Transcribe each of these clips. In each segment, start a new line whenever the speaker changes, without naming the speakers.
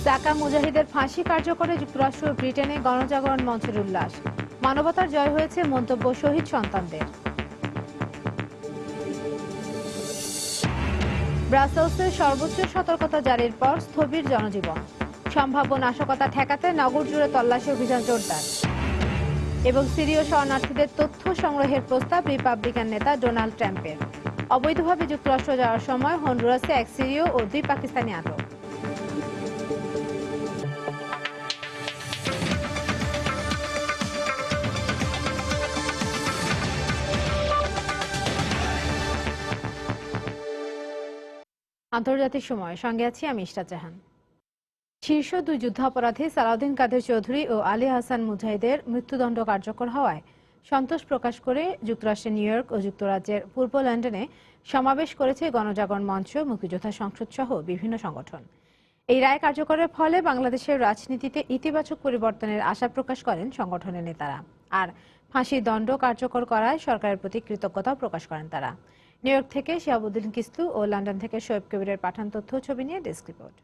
সাকা মুজাহিদের ফাঁসি কার্যকরে যুক্তরাষ্ট্র ও ব্রিটেনে গণজাগরণ মঞ্চের উল্লাস। মানবতার জয় হয়েছে মন্তব্য শহীদ সন্তানদের। ব্রাসেলসে সর্বোচ্চ সতর্কতা জারির পর স্থবির জনজীবন। সম্ভাব্য নাশকতা ঠেকাতে নগর জুড়ে তল্লাশি অভিযান জোরদার। এবং সিরীয় শরণার্থীদের তথ্য সংগ্রহের প্রস্তাব রিপাবলিকান নেতা ডোনাল্ড ট্রাম্পের। অবৈধভাবে যুক্তরাষ্ট্র যাওয়ার সময় হন্ডুরাসে এক সিরীয় ও 2 পাকিস্তানি আটক। আন্তর্জাতিক সময় সঙ্গে আছি আমি ইশরাত জাহান। শীর্ষ 2 যুদ্ধাপরাধী সালাউদ্দিন কাদের চৌধুরী ও আলী আহসান মুজাহিদের মৃত্যুদণ্ড কার্যকর হওয়ায় সন্তোষ প্রকাশ করে যুক্তরাষ্ট্রের নিউ ইয়র্ক ও যুক্তরাজ্যের পূর্ব লন্ডনে সমাবেশ করেছে গণজাগরণ মঞ্চ, মুক্তিযোদ্ধা সংসদ সহ বিভিন্ন সংগঠন। এই রায় কার্যকরের ফলে বাংলাদেশের রাজনীতিতে ইতিবাচক পরিবর্তনের আশা প্রকাশ করেন সংগঠনের নেতারা। আর ফাঁসির দণ্ড কার্যকর করায় সরকারের প্রতি কৃতজ্ঞতাও প্রকাশ করেন তারা। নিউ ইয়র্ক থেকে শিহাবুদ্দিন কিসলু ও লন্ডন থেকে শোয়েব কবিরের পাঠান তথ্য ছবি নিয়ে ডেস্ক রিপোর্ট।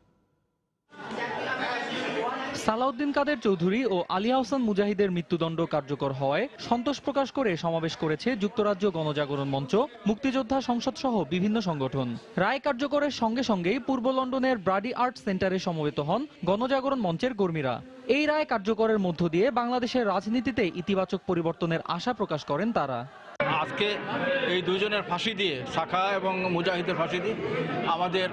সালাউদ্দিন কাদের চৌধুরী ও আলী আহসান মুজাহিদের মৃত্যুদণ্ড কার্যকর হওয়ায় সন্তোষ প্রকাশ করে সমাবেশ করেছে যুক্তরাজ্য গণজাগরণ মঞ্চ, মুক্তিযোদ্ধা সংসদ সহ বিভিন্ন সংগঠন। রায় কার্যকরের সঙ্গে সঙ্গেই পূর্ব লন্ডনের ব্রাডি আর্ট সেন্টারে সমবেত হন গণজাগরণ মঞ্চের কর্মীরা। এই রায় কার্যকরের মধ্য দিয়ে বাংলাদেশের রাজনীতিতে ইতিবাচক পরিবর্তনের আশা প্রকাশ করেন তারা।
আজকে এই দুজনের ফাঁসি দিয়ে, সাকা এবং মুজাহিদের ফাঁসি দিয়ে আমাদের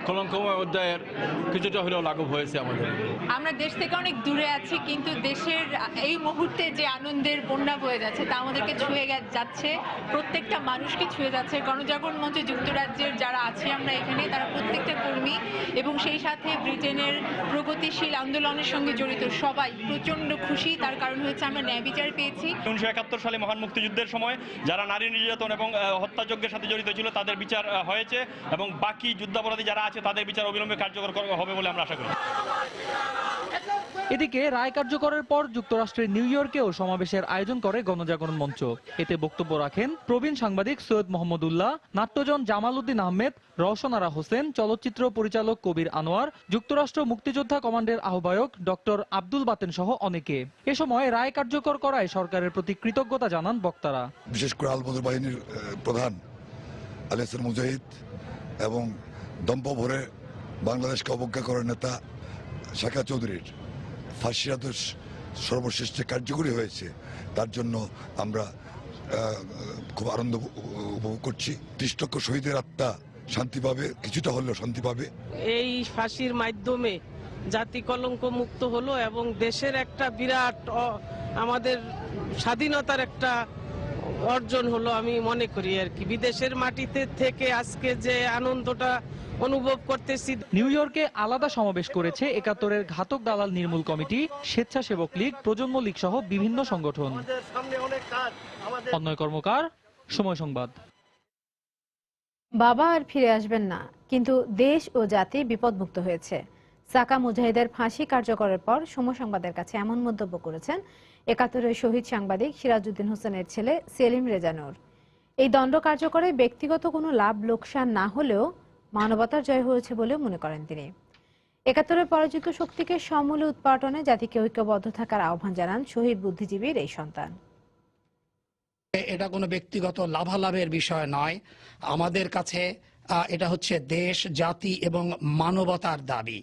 কলঙ্কময় অধ্যায়ের কিছুটা হলেও লাঘব হয়েছে।
আমরা দেশ থেকে অনেক দূরে আছি, কিন্তু দেশের এই মুহূর্তে যে আনন্দের বন্যা বয়ে যাচ্ছে তা আমাদেরকে ছুঁয়ে যাচ্ছে, প্রত্যেকটা মানুষকে ছুঁয়ে যাচ্ছে। গণজাগরণ মঞ্চে যুক্তরাজ্যের যারা আছি আমরা এখানে, তারা প্রত্যেকটা কর্মী এবং সেই সাথে ব্রিটেনের প্রগতিশীল আন্দোলনের সঙ্গে জড়িত সবাই প্রচন্ড খুশি। তার কারণ হচ্ছে আমরা ন্যায় বিচার পেয়েছি।
1971 সালে মহান মুক্তিযুদ্ধের সময় যারা নারী নির্যাতন এবং হত্যাযজ্ঞের সাথে জড়িত ছিল তাদের বিচার হয়েছে এবং বাকি যুদ্ধাপরাধী যারা আছে তাদের বিচার অবিলম্বে কার্যকর হবে বলে আমরা আশা করি।
এদিকে রায় কার্যকরের পর যুক্তরাষ্ট্রের নিউ ইয়র্কেও সমাবেশের আয়োজন করে গণজাগরণ মঞ্চ। এতে বক্তব্য রাখেন প্রবীণ সাংবাদিক সৈয়দ মোহাম্মদুল্লাহ, নাট্যজন জামাল উদ্দিন আহমেদ, রওশন আরা হোসেন, চলচ্চিত্র পরিচালক কবির আনোয়ার, যুক্তরাষ্ট্র মুক্তিযোদ্ধা কমান্ডের আহ্বায়ক ডক্টর আব্দুল বাতেন সহ অনেকে। এ সময় রায় কার্যকর করায় সরকারের প্রতি কৃতজ্ঞতা জানান বক্তারা।
বিশেষ করে আলবদর বাহিনীর প্রধান আলী আহসান মুজাহিদ এবং দম্প ভরে বাংলাদেশকে অবজ্ঞা করার নেতা সাকা চৌধুরীর ফাঁসির আদেশ সর্বশ্রেষ্ঠ কার্যকরী হয়েছে, তার জন্য আমরা খুব আনন্দ উপভোগ করছি। 30 লক্ষ শহীদের আত্মা শান্তি পাবে, কিছুটা হলেও শান্তি পাবে।
এই ফাঁসির মাধ্যমে জাতি কলঙ্ক মুক্ত হলো এবং দেশের একটা বিরাট আমাদের স্বাধীনতার একটা অর্জন হলো আমি মনে করি আর কি। বিদেশের মাটিতে থেকে আজকে যে আনন্দটা অনুভব করতেছি।
নিউ ইয়র্কে আলাদা সমাবেশ করেছে 71-এর ঘাতক দালাল নির্মূল কমিটি, স্বেচ্ছাসেবক লীগ, প্রজন্ম লীগ সহ বিভিন্ন সংগঠন। অন্যয় কর্মকার, সময় সংবাদ।
বাবা আর ফিরে আসবেন না, কিন্তু দেশ ও জাতি বিপদমুক্ত হয়েছে। সাকা মুজাহিদের ফাঁসি কার্যকরের পর সময় সংবাদের কাছে এমন মন্তব্য করেছেন 71-এর শহীদ সাংবাদিক সিরাজউদ্দিন হোসেনের ছেলে সেলিম রেজা নূর। এই দণ্ড কার্যকরে ব্যক্তিগত কোনো লাভ লোকসান না হলেও মানবতার জয় হয়েছে বলেও মনে করেন তিনি। 71-এর পরাজিত শক্তিকে সমূলে উৎপাটনে জাতিকে ঐক্যবদ্ধ থাকার আহ্বান জানান শহীদ বুদ্ধিজীবীর এই সন্তান।
এটা কোনো ব্যক্তিগত লাভালাভের বিষয় নয়, আমাদের কাছে এটা হচ্ছে দেশ, জাতি এবং মানবতার দাবি।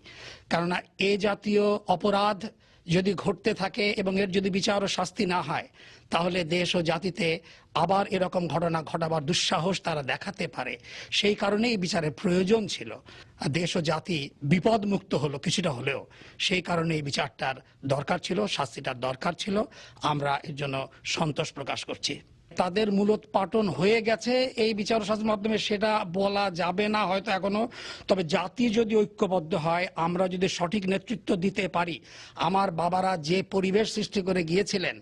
কেননা এ জাতীয় অপরাধ যদি ঘটতে থাকে এবং এর যদি বিচার ও শাস্তি না হয়, তাহলে দেশ ও জাতিতে আবার এরকম ঘটনা ঘটাবার দুঃসাহস তারা দেখাতে পারে। সেই কারণেই বিচারের প্রয়োজন ছিল। দেশ ও জাতি বিপদমুক্ত হলো কিছুটা হলেও, সেই কারণে এই বিচারটার দরকার ছিল, শাস্তিটার দরকার ছিল। আমরা এর জন্য সন্তোষ প্রকাশ করছি। তাদের মূলোৎপাটন হয়ে গেছে এই বিচার শাস্তির মাধ্যমে, সেটা বলা যাবে না হয়তো এখনো। তবে জাতি যদি ঐক্যবদ্ধ হয়, আমরা যদি সঠিক নেতৃত্ব দিতে পারি, আমার বাবারা যে পরিবেশ সৃষ্টি করে গিয়েছিলেন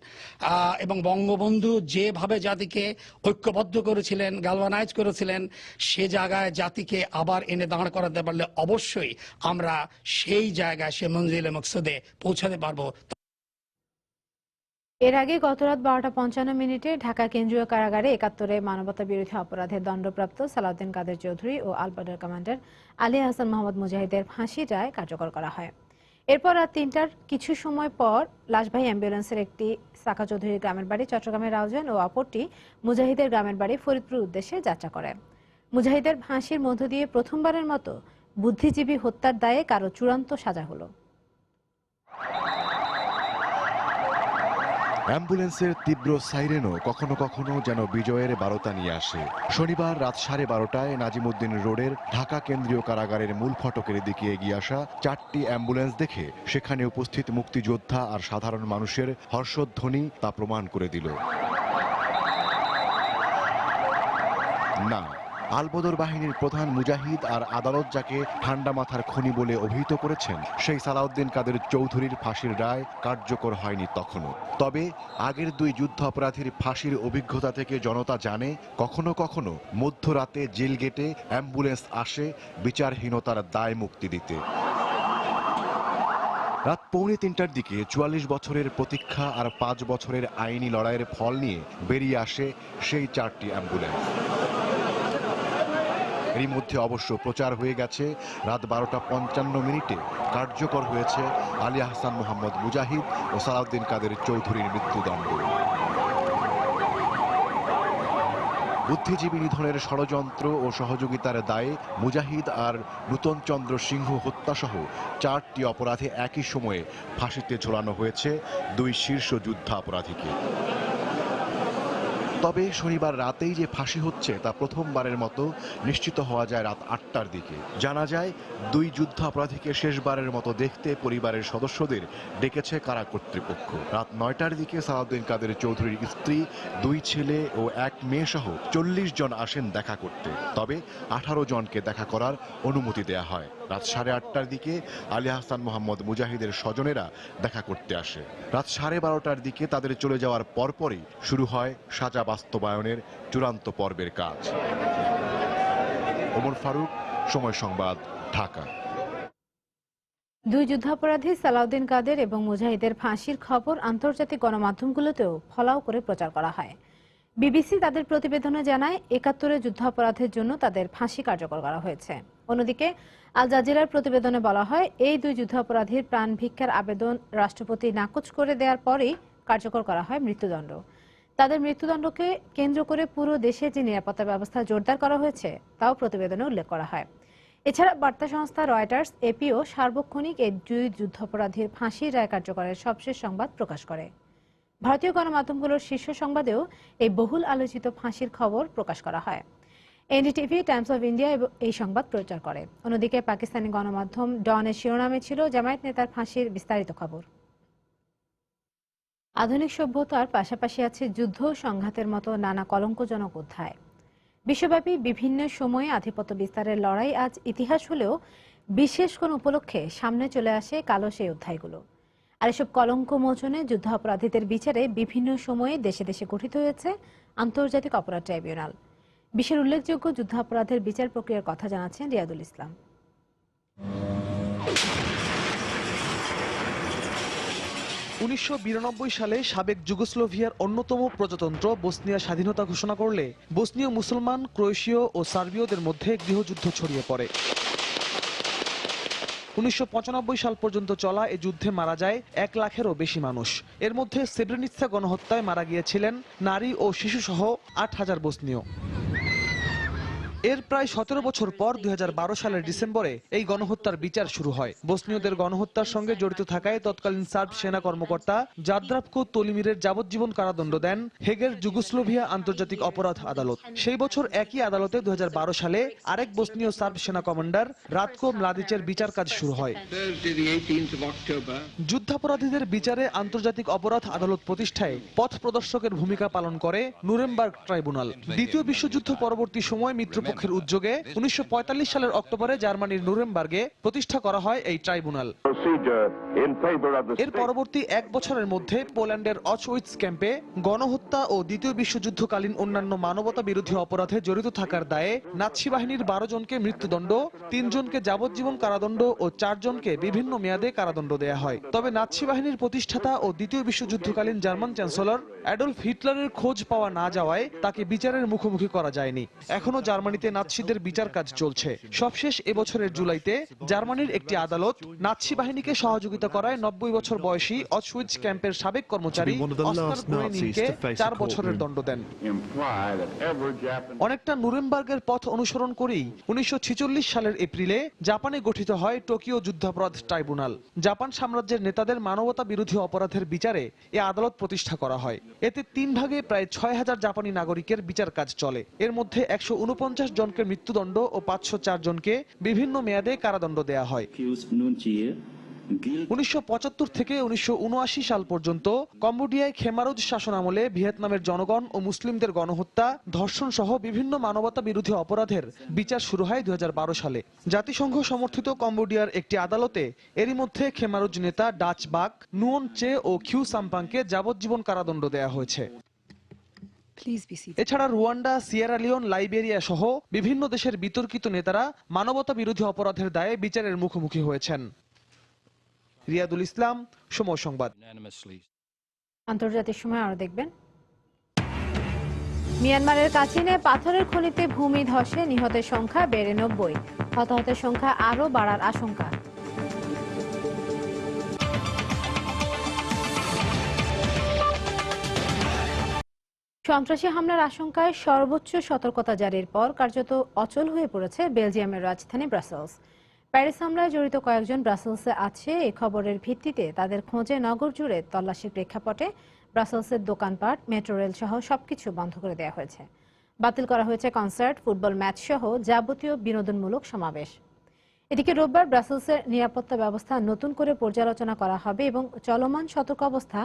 এবং বঙ্গবন্ধু যেভাবে জাতিকে ঐক্যবদ্ধ করেছিলেন, গ্যালভানাইজ করেছিলেন, সে জায়গায় জাতিকে আবার এনে দাঁড় করাতে পারলে অবশ্যই আমরা সেই জায়গায়, সে মঞ্জিলে মকসুদে পৌঁছাতে পারবো।
এর আগে গতরাত 12:55 ঢাকা কেন্দ্রীয় কারাগারে ৭১-এ মানবতা বিরোধী অপরাধে দণ্ডপ্রাপ্ত সালাউদ্দিন কাদের চৌধুরী ও আলবদর কমান্ডার আলী হাসান মোহাম্মদ মুজাহিদের ফাঁসি রায় কার্যকর করা হয়। এরপর রাত ৩টার কিছু সময় পর লাশবাহী অ্যাম্বুলেন্সের একটি সাকা চৌধুরীর গ্রামের বাড়ি চট্টগ্রামের রাউজান ও অপরটি মুজাহিদের গ্রামের বাড়ি ফরিদপুর উদ্দেশ্যে যাত্রা করে। মুজাহিদের ফাঁসির মধ্য দিয়ে প্রথমবারের মতো বুদ্ধিজীবী হত্যার দায়ে কারো চূড়ান্ত সাজা হলো।
অ্যাম্বুলেন্সের তীব্র সাইরেনও কখনো কখনো যেন বিজয়ের বারতা নিয়ে আসে। শনিবার রাত 12:30টায় নাজিমউদ্দিন রোডের ঢাকা কেন্দ্রীয় কারাগারের মূল ফটকের দিকে এগিয়ে আসা 4টি অ্যাম্বুলেন্স দেখে সেখানে উপস্থিত মুক্তিযোদ্ধা আর সাধারণ মানুষের হর্ষধ্বনি তা প্রমাণ করে দিল। না, আলবদর বাহিনীর প্রধান মুজাহিদ আর আদালত যাকে ঠান্ডা মাথার খনি বলে অভিহিত করেছেন, সেই সালাউদ্দিন কাদের চৌধুরীর ফাঁসির রায় কার্যকর হয়নি তখনও। তবে আগের দুই যুদ্ধ অপরাধীর ফাঁসির অভিজ্ঞতা থেকে জনতা জানে, কখনো কখনো মধ্যরাতে জেল গেটে অ্যাম্বুলেন্স আসে বিচারহীনতার দায় মুক্তি দিতে। রাত 2:45টার দিকে 44 বছরের প্রতীক্ষা আর 5 বছরের আইনি লড়াইয়ের ফল নিয়ে বেরিয়ে আসে সেই 4টি অ্যাম্বুলেন্স। এরই মধ্যে অবশ্য প্রচার হয়ে গেছে রাত 12:55 কার্যকর হয়েছে আলী হাসান মোহাম্মদ মুজাহিদ ও সালাউদ্দিন কাদের চৌধুরীর মৃত্যুদণ্ড। বুদ্ধিজীবী নিধনের ষড়যন্ত্র ও সহযোগিতার দায়ে মুজাহিদ আর নূতন চন্দ্র সিংহ হত্যাসহ 4টি অপরাধে একই সময়ে ফাঁসিতে ঝোলানো হয়েছে দুই শীর্ষ যুদ্ধাপরাধীকে। তবে শনিবার রাতেই যে ফাঁসি হচ্ছে তা প্রথমবারের মতো নিশ্চিত হওয়া যায় রাত 8টার দিকে। জানা যায় দুই যুদ্ধাপরাধীকে শেষবারের মতো দেখতে পরিবারের সদস্যদের ডেকেছে কারা কর্তৃপক্ষ। রাত 9টার দিকে সালাউদ্দিন কাদের চৌধুরীর স্ত্রী, 2 ছেলে ও 1 মেয়ে সহ 40 জন আসেন দেখা করতে। তবে 18 জনকে দেখা করার অনুমতি দেয়া হয়। রাত 8:30টার দিকে আলী হাসান মোহাম্মদ মুজাহিদের স্বজনেরা দেখা করতে আসে। রাত 12:30টার দিকে তাদের চলে যাওয়ার পরপরই শুরু হয় সাজা বাস্তবায়নের চূড়ান্ত পর্বের কাজ। ওমর ফারুক, সময় সংবাদ, ঢাকা।
দুই যুদ্ধাপরাধী সালাউদ্দিন কাদের এবং মুজাহিদের ফাঁসির খবর আন্তর্জাতিক গণমাধ্যমগুলোতেও ফলাও করে প্রচার করা হয়। বিবিসি তাদের প্রতিবেদনে জানায় ৭১-এর যুদ্ধাপরাধের জন্য তাদের ফাঁসি কার্যকর করা হয়েছে। অন্যদিকে আল জাজিরার প্রতিবেদনে বলা হয়, এই দুই যুদ্ধাপরাধীর প্রাণ ভিক্ষার আবেদন রাষ্ট্রপতি নাকচ করে দেওয়ার পরেই কার্যকর করা হয় মৃত্যুদণ্ড। তাদের মৃত্যুদণ্ডকে কেন্দ্র করে পুরো দেশে যে নিরাপত্তা ব্যবস্থা জোরদার করা হয়েছে তাও প্রতিবেদনে উল্লেখ করা হয়। এছাড়া বার্তা সংস্থা রয়টার্স, এপিও সার্বক্ষণিক এই দুই যুদ্ধাপরাধীর ফাঁসির রায় কার্যকরের সবশেষ সংবাদ প্রকাশ করে। ভারতীয় গণমাধ্যমগুলোর শীর্ষ সংবাদেও এই বহুল আলোচিত ফাঁসির খবর প্রকাশ করা হয়। এনডিটিভি, টাইমস অফ ইন্ডিয়া এই সংবাদ প্রচার করে। অন্যদিকে পাকিস্তানি গণমাধ্যম ডনের শিরোনামে ছিল জামায়াত নেতার ফাঁসির বিস্তারিত খবর। আধুনিক সভ্যতার পাশাপাশি আছে যুদ্ধ সংঘাতের মতো নানা কলঙ্কজনক অধ্যায়। বিশ্বব্যাপী বিভিন্ন সময়ে আধিপত্য বিস্তারের লড়াই আজ ইতিহাস হলেও বিশেষ কোন উপলক্ষে সামনে চলে আসে কালো সেই অধ্যায়গুলো। আর এসব কলঙ্ক মোচনে যুদ্ধাপরাধীদের বিচারে বিভিন্ন সময়ে দেশে দেশে গঠিত হয়েছে আন্তর্জাতিক অপরাধ ট্রাইব্যুনাল। বিশ্বের উল্লেখযোগ্য যুদ্ধাপরাধের বিচার প্রক্রিয়ার কথা জানাচ্ছেন রিয়াদুল ইসলাম।
1992 সালে সাবেক যুগোস্লোভিয়ার অন্যতম প্রজাতন্ত্র বসনিয়া স্বাধীনতা ঘোষণা করলে বসনীয় মুসলমান, ক্রোয়েশীয় ও সার্বীয়দের মধ্যে গৃহযুদ্ধ ছড়িয়ে পড়ে। 1995 সাল পর্যন্ত চলা এ যুদ্ধে মারা যায় 1 লাখেরও বেশি মানুষ। এর মধ্যে সেব্রেনিৎসা গণহত্যায় মারা গিয়েছিলেন নারী ও শিশুসহ 8,000 বসনীয়। এর প্রায় 17 বছর পর 2012 সালের ডিসেম্বরে এই গণহত্যার বিচার শুরু হয়। বসনীয়দের গণহত্যার সঙ্গে জড়িত থাকায় তৎকালীন সার্ব সেনা কর্মকর্তা জাদ্রাভকো তোলিমিরের যাবজ্জীবন কারাদণ্ড দেন হেগের যুগোস্লোভিয়া আন্তর্জাতিক অপরাধ আদালত। সেই বছর একই আদালতে 2012 সালে আরেক বসনীয় সার্ব সেনা কমান্ডার রাতকো মলাদিচের বিচার কাজ শুরু হয়। যুদ্ধাপরাধীদের বিচারে আন্তর্জাতিক অপরাধ আদালত প্রতিষ্ঠায় পথ প্রদর্শকের ভূমিকা পালন করে নুরেমবার্গ ট্রাইব্যুনাল। দ্বিতীয় বিশ্বযুদ্ধ পরবর্তী সময় মিত্র কর্তৃপক্ষের উদ্যোগে 1945 সালের অক্টোবরে জার্মানির নুরেমবার্গে প্রতিষ্ঠা করা হয় এই ট্রাইব্যুনাল। এর পরবর্তী 1 বছরের মধ্যে পোল্যান্ডের অচউইটস ক্যাম্পে গণহত্যা ও দ্বিতীয় বিশ্বযুদ্ধকালীন অন্যান্য মানবতা বিরোধী অপরাধে জড়িত থাকার দায়ে নাৎসি বাহিনীর 12 জনকে মৃত্যুদণ্ড, 3 জনকে যাবজ্জীবন কারাদণ্ড ও 4 জনকে বিভিন্ন মেয়াদে কারাদণ্ড দেয়া হয়। তবে নাৎসি বাহিনীর প্রতিষ্ঠাতা ও দ্বিতীয় বিশ্বযুদ্ধকালীন জার্মান চ্যান্সেলর অ্যাডলফ হিটলারের খোঁজ পাওয়া না যাওয়ায় তাকে বিচারের মুখোমুখি করা যায়নি। এখনো জার্মানিতে নাৎসিদের বিচার কাজ চলছে। সবশেষ এবছরের জুলাইতে জার্মানির একটি আদালত নাৎসি বাহিনীকে সহযোগিতা করায় 90 বছর বয়সী অচউইটস ক্যাম্পের সাবেক কর্মচারী অস্কার গ্রোয়েনিংকে 4 বছরের দণ্ড দেন। অনেকটা নুরেমবার্গের পথ অনুসরণ করেই 1946 সালের এপ্রিলে জাপানে গঠিত হয় টোকিও যুদ্ধাপরাধ ট্রাইব্যুনাল। জাপান সাম্রাজ্যের নেতাদের মানবতা বিরোধী অপরাধের বিচারে এ আদালত প্রতিষ্ঠা করা হয়। এতে 3 ভাগে প্রায় 6000 জাপানি নাগরিকের বিচার কাজ চলে। এর মধ্যে 149 জনকে মৃত্যুদণ্ড ও 504 জনকে বিভিন্ন মেয়াদে কারাদণ্ড দেয়া হয়। 1975 থেকে 1979 সাল পর্যন্ত কম্বোডিয়ায় খেমারুজ শাসন আমলে ভিয়েতনামের জনগণ ও মুসলিমদের গণহত্যা, ধর্ষণ সহ বিভিন্ন মানবতা বিরোধী অপরাধের বিচার শুরু হয় 2012 সালে। জাতিসংঘ সমর্থিত কম্বোডিয়ার একটি আদালতে এরই মধ্যে খেমারুজ নেতা ডাচ বাক, নুয়ন চে ও খিউ সাম্পাংকে যাবজ্জীবন কারাদণ্ড দেয়া হয়েছে। এছাড়া রুয়ান্ডা, সিয়েরা লিওন, লাইবেরিয়া সহ বিভিন্ন দেশের বিতর্কিত নেতারা মানবতা বিরোধী অপরাধের দায়ে বিচারের মুখোমুখি হয়েছেন। রিয়াদুল ইসলাম, সময় সংবাদ।
আন্তর্জাতিক সময় আরো দেখবেন। মিয়ানমারের কাচিনে পাথরের খনিতে ভূমি ধসে নিহতের সংখ্যা বেড়ে 90, হতাহতের সংখ্যা আরো বাড়ার আশঙ্কা। সন্ত্রাসী হামলার আশঙ্কায় সর্বোচ্চ সতর্কতা জারির পর কার্যত অচল হয়ে পড়েছে বেলজিয়ামের রাজধানী ব্রাসেলস। প্যারিস হামলায় জড়িত কয়েকজন ব্রাসেলসে আছে এই খবরের ভিত্তিতে তাদের খোঁজে নগর জুড়ে তল্লাশির প্রেক্ষাপটে ব্রাসেলসের দোকানপাট, মেট্রো রেল সহ সবকিছু বন্ধ করে দেওয়া হয়েছে। বাতিল করা হয়েছে কনসার্ট, ফুটবল ম্যাচ সহ যাবতীয় বিনোদনমূলক সমাবেশ। এদিকে রোববার ব্রাসেলসের নিরাপত্তা ব্যবস্থা নতুন করে পর্যালোচনা করা হবে এবং চলমান সতর্ক অবস্থা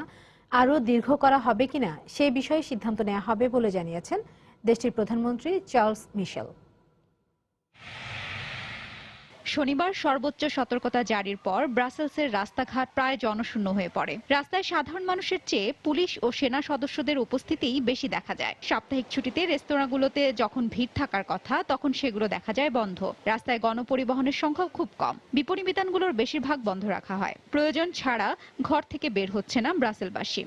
আরও দীর্ঘ করা হবে কিনা সেই বিষয়ে সিদ্ধান্ত নেওয়া হবে বলে জানিয়েছেন দেশটির প্রধানমন্ত্রী চার্লস মিশেল।
শনিবার সর্বোচ্চ সতর্কতা জারির পর ব্রাসেলসের রাস্তাঘাট প্রায় জনশূন্য হয়ে পড়ে। রাস্তায় সাধারণ মানুষের চেয়ে পুলিশ ও সেনা সদস্যদের উপস্থিতিই বেশি দেখা যায়। সাপ্তাহিক ছুটিতে রেস্তোরাঁগুলোতে যখন ভিড় থাকার কথা তখন সেগুলো দেখা যায় বন্ধ। রাস্তায় গণপরিবহনের সংখ্যাও খুব কম। বিপণী বিতানগুলোর বেশিরভাগ বন্ধ রাখা হয়। প্রয়োজন ছাড়া ঘর থেকে বের হচ্ছে না ব্রাসেলবাসী।